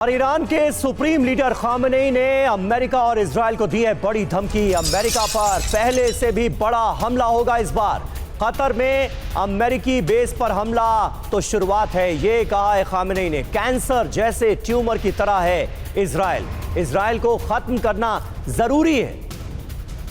और ईरान के supreme leader Khamenei ने अमेरिका और इजराइल को दी है बड़ी धमकी। अमेरिका पर पहले से भी बड़ा हमला होगा इस बार। कतर में अमेरिकी बेस पर हमला तो शुरुआत है, ये कहा है खामेनेई ने। कैंसर जैसे ट्यूमर की तरह है इजराइल को खत्म करना जरूरी है,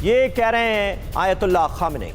ये कह रहे हैं आयतुल्लाह खामेनेई।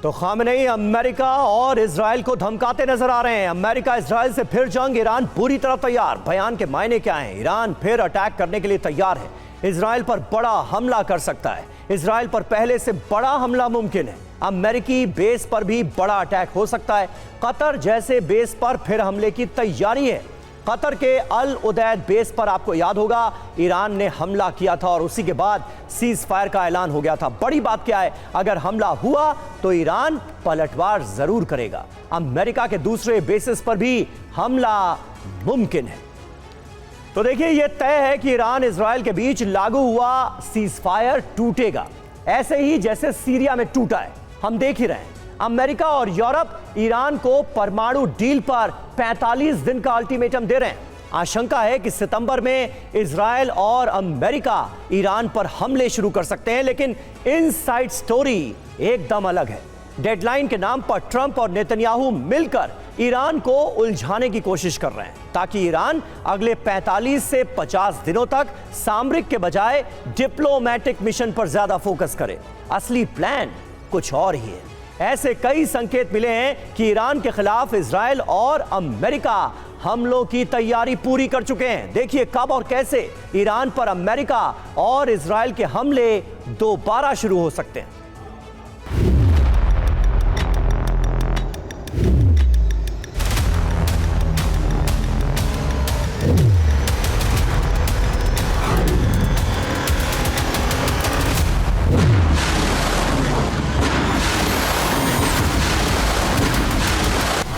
तो खामेनेई अमेरिका और इजराइल को धमकाते नजर आ रहे हैं। अमेरिका इजराइल से फिर जंग, ईरान पूरी तरह तैयार। बयान के मायने क्या हैं? ईरान फिर अटैक करने के लिए तैयार है, इजराइल पर बड़ा हमला कर सकता है। इजराइल पर पहले से बड़ा हमला मुमकिन है। अमेरिकी बेस पर भी बड़ा अटैक हो सकता है। कतर जैसे बेस पर फिर हमले की तैयारी है। कतर के अल उदैद बेस पर आपको याद होगा ईरान ने हमला किया था और उसी के बाद सीज फायर का ऐलान हो गया था। बड़ी बात क्या है, अगर हमला हुआ तो ईरान पलटवार जरूर करेगा। अमेरिका के दूसरे बेसिस पर भी हमला मुमकिन है। तो देखिए, यह तय है कि ईरान इजराइल के बीच लागू हुआ सीज फायर टूटेगा, ऐसे ही जैसे सीरिया में टूटा है। हम देख ही रहे हैं, अमेरिका और यूरोप ईरान को परमाणु डील पर 45 दिन का अल्टीमेटम दे रहे हैं। आशंका है कि सितंबर में इजराइल और अमेरिका ईरान पर हमले शुरू कर सकते हैं, लेकिन इनसाइड स्टोरी एकदम अलग है। डेडलाइन के नाम पर ट्रंप और नेतन्याहू मिलकर ईरान को उलझाने की कोशिश कर रहे हैं, ताकि ईरान अगले 45 से 50 दिनों तक सामरिक के बजाय डिप्लोमैटिक मिशन पर ज्यादा फोकस करे। असली प्लान कुछ और ही है। ऐसे कई संकेत मिले हैं कि ईरान के खिलाफ इजराइल और अमेरिका हमलों की तैयारी पूरी कर चुके हैं। देखिए कब और कैसे ईरान पर अमेरिका और इजराइल के हमले दोबारा शुरू हो सकते हैं।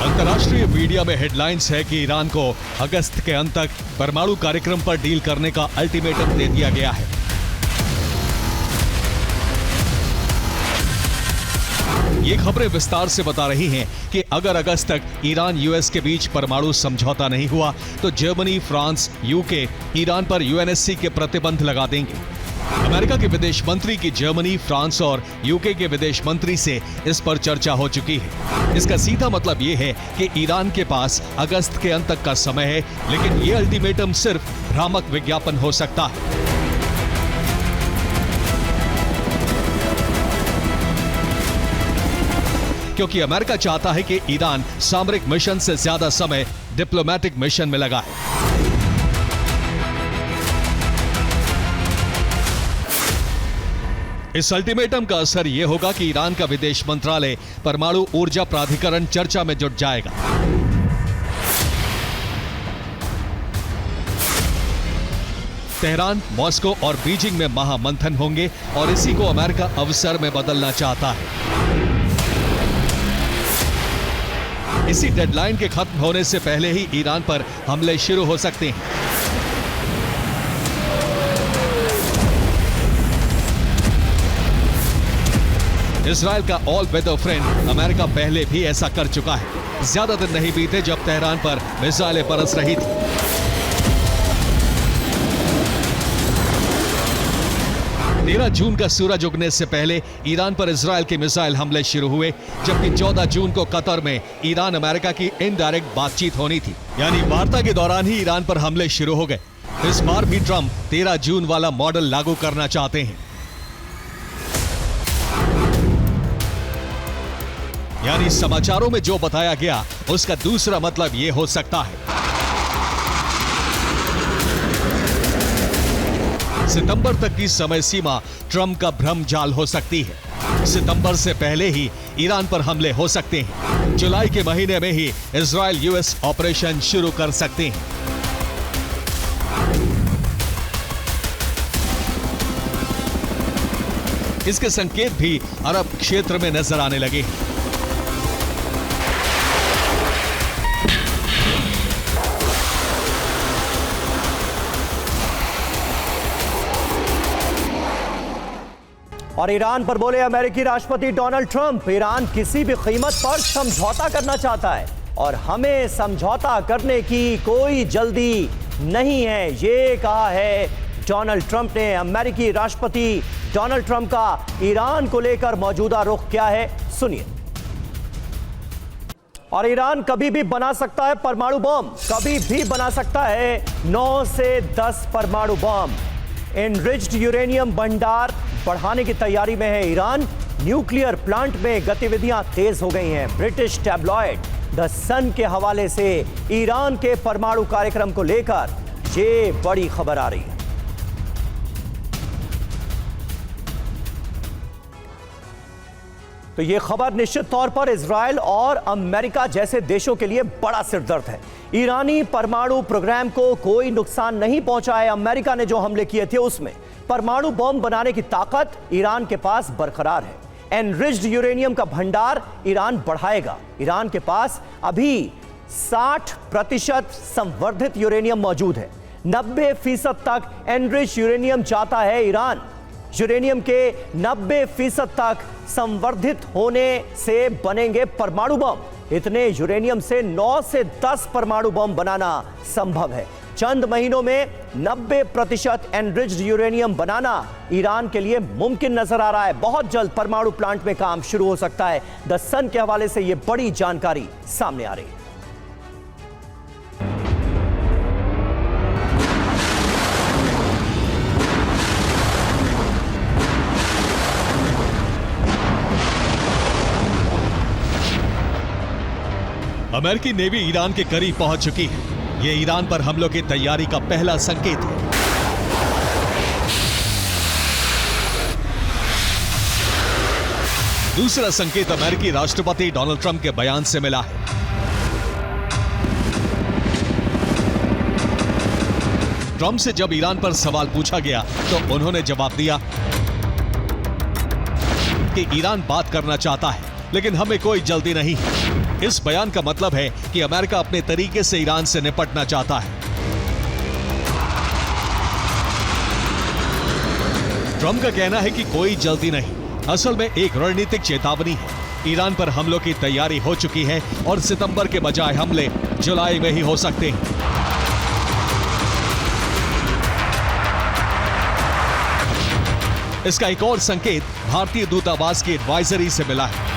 अंतर्राष्ट्रीय मीडिया में हेडलाइंस है कि ईरान को अगस्त के अंत तक परमाणु कार्यक्रम पर डील करने का अल्टीमेटम दे दिया गया है। ये खबरें विस्तार से बता रही हैं कि अगर अगस्त तक ईरान यूएस के बीच परमाणु समझौता नहीं हुआ तो जर्मनी, फ्रांस, यूके ईरान पर यूएनएससी के प्रतिबंध लगा देंगे। अमेरिका के विदेश मंत्री की जर्मनी, फ्रांस और यूके के विदेश मंत्री से इस पर चर्चा हो चुकी है। इसका सीधा मतलब यह है कि ईरान के पास अगस्त के अंत तक का समय है, लेकिन यह अल्टीमेटम सिर्फ भ्रामक विज्ञापन हो सकता है। क्योंकि अमेरिका चाहता है कि ईरान सामरिक मिशन से ज्यादा समय डिप्लोमैटिक मिशन में लगाए। इस अल्टीमेटम का असर यह होगा कि ईरान का विदेश मंत्रालय परमाणु ऊर्जा प्राधिकरण चर्चा में जुट जाएगा। तेहरान, मॉस्को और बीजिंग में महामंथन होंगे और इसी को अमेरिका अवसर में बदलना चाहता है। इसी डेडलाइन के खत्म होने से पहले ही ईरान पर हमले शुरू हो सकते हैं। इजराइल का ऑल वेदर फ्रेंड अमेरिका पहले भी ऐसा कर चुका है। ज्यादा दिन नहीं बीते जब तेहरान पर मिसाइलें बरस रही थी। तेरह जून का सूरज उगने से पहले ईरान पर इजराइल के मिसाइल हमले शुरू हुए, जबकि 14 जून को कतर में ईरान अमेरिका की इनडायरेक्ट बातचीत होनी थी। यानी वार्ता के दौरान ही ईरान पर हमले शुरू हो गए। इस बार भी ट्रंप 13 जून वाला मॉडल लागू करना चाहते हैं। यानी समाचारों में जो बताया गया उसका दूसरा मतलब यह हो सकता है। सितंबर तक की समय सीमा ट्रंप का भ्रम जाल हो सकती है। सितंबर से पहले ही ईरान पर हमले हो सकते हैं। जुलाई के महीने में ही इजराइल यूएस ऑपरेशन शुरू कर सकते हैं। इसके संकेत भी अरब क्षेत्र में नजर आने लगे हैं। और ईरान पर बोले अमेरिकी राष्ट्रपति डोनाल्ड ट्रंप, ईरान किसी भी कीमत पर समझौता करना चाहता है और हमें समझौता करने की कोई जल्दी नहीं है, ये कहा है डोनाल्ड ट्रंप ने। अमेरिकी राष्ट्रपति डोनाल्ड ट्रंप का ईरान को लेकर मौजूदा रुख क्या है, सुनिए। और ईरान कभी भी बना सकता है परमाणु बम, कभी भी बना सकता है 9 से 10 परमाणु बम। एनरिच्ड यूरेनियम भंडार बढ़ाने की तैयारी में है ईरान। न्यूक्लियर प्लांट में गतिविधियां तेज हो गई हैं। ब्रिटिश टैब्लॉइड द सन के हवाले से ईरान के परमाणु कार्यक्रम को लेकर ये बड़ी खबर आ रही है। तो यह खबर निश्चित तौर पर इजराइल और अमेरिका जैसे देशों के लिए बड़ा सिरदर्द है। ईरानी परमाणु प्रोग्राम को कोई नुकसान नहीं पहुंचा है। अमेरिका ने जो हमले किए थे उसमें परमाणु बम बनाने की ताकत ईरान के पास बरकरार है। एनरिच्ड यूरेनियम का भंडार ईरान बढ़ाएगा। ईरान के पास अभी 60% संवर्धित यूरेनियम मौजूद है। 90% तक एनरिच्ड यूरेनियम चाहता है ईरान। यूरेनियम के 90% तक संवर्धित होने से बनेंगे परमाणु बम। इतने यूरेनियम से 9 से 10 परमाणु बम बनाना संभव है। चंद महीनों में 90% एनरिच्ड यूरेनियम बनाना ईरान के लिए मुमकिन नजर आ रहा है। बहुत जल्द परमाणु प्लांट में काम शुरू हो सकता है। द सन के हवाले से यह बड़ी जानकारी सामने आ रही है। अमेरिकी नेवी ईरान के करीब पहुंच चुकी है। यह ईरान पर हमलों की तैयारी का पहला संकेत है। दूसरा संकेत अमेरिकी राष्ट्रपति डोनाल्ड ट्रंप के बयान से मिला है। ट्रंप से जब ईरान पर सवाल पूछा गया तो उन्होंने जवाब दिया कि ईरान बात करना चाहता है, लेकिन हमें कोई जल्दी नहीं है। इस बयान का मतलब है कि अमेरिका अपने तरीके से ईरान से निपटना चाहता है। ट्रंप का कहना है कि कोई जल्दी नहीं, असल में एक रणनीतिक चेतावनी है। ईरान पर हमलों की तैयारी हो चुकी है और सितंबर के बजाय हमले जुलाई में ही हो सकते हैं। इसका एक और संकेत भारतीय दूतावास की एडवाइजरी से मिला है।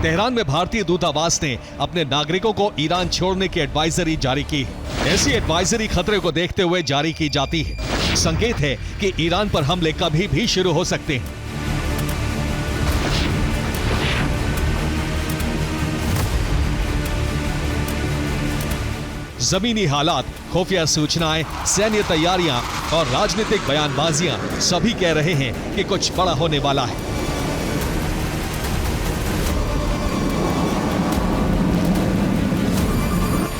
तेहरान में भारतीय दूतावास ने अपने नागरिकों को ईरान छोड़ने की एडवाइजरी जारी की है। ऐसी एडवाइजरी खतरे को देखते हुए जारी की जाती है। संकेत है कि ईरान पर हमले कभी भी शुरू हो सकते हैं। जमीनी हालात, खुफिया सूचनाएं, सैन्य तैयारियां और राजनीतिक बयानबाजियां सभी कह रहे हैं कि कुछ बड़ा होने वाला है।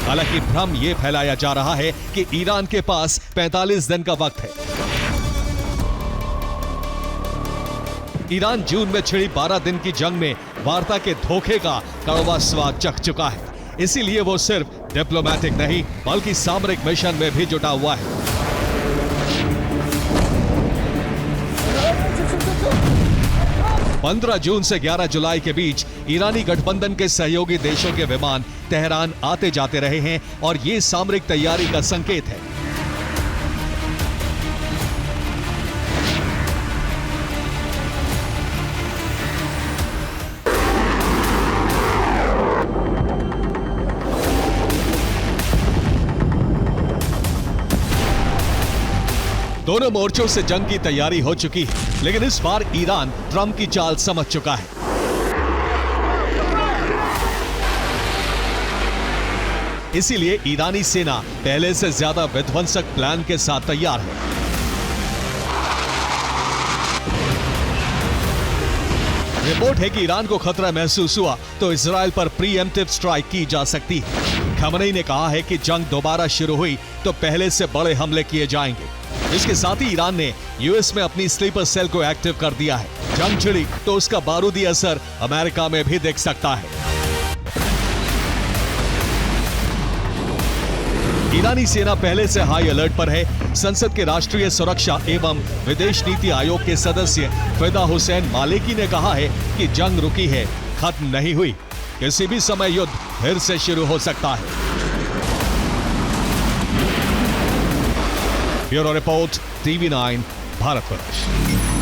हालांकि भ्रम यह फैलाया जा रहा है कि ईरान के पास 45 दिन का वक्त है। ईरान जून में छिड़ी 12 दिन की जंग में वार्ता के धोखे का कड़वा स्वाद चख चुका है। इसीलिए वो सिर्फ डिप्लोमैटिक नहीं बल्कि सामरिक मिशन में भी जुटा हुआ है। पंद्रह जून से 11 जुलाई के बीच ईरानी गठबंधन के सहयोगी देशों के विमान तेहरान आते जाते रहे हैं और ये सामरिक तैयारी का संकेत है। दोनों मोर्चों से जंग की तैयारी हो चुकी है, लेकिन इस बार ईरान ट्रंप की चाल समझ चुका है। इसीलिए ईरानी सेना पहले से ज्यादा विध्वंसक प्लान के साथ तैयार है। रिपोर्ट है कि ईरान को खतरा महसूस हुआ तो इजराइल पर प्रीएम्प्टिव स्ट्राइक की जा सकती है। खमेनी ने कहा है कि जंग दोबारा शुरू हुई तो पहले से बड़े हमले किए जाएंगे। इसके साथ ही ईरान ने यूएस में अपनी स्लीपर सेल को एक्टिव कर दिया है। जंग छिड़ी तो उसका बारूदी असर अमेरिका में भी दिख सकता है। ईरानी सेना पहले से हाई अलर्ट पर है। संसद के राष्ट्रीय सुरक्षा एवं विदेश नीति आयोग के सदस्य फिदा हुसैन मालिकी ने कहा है कि जंग रुकी है, खत्म नहीं हुई। किसी भी समय युद्ध फिर से शुरू हो सकता है। Bureau report, TV9, Bharatvarsh.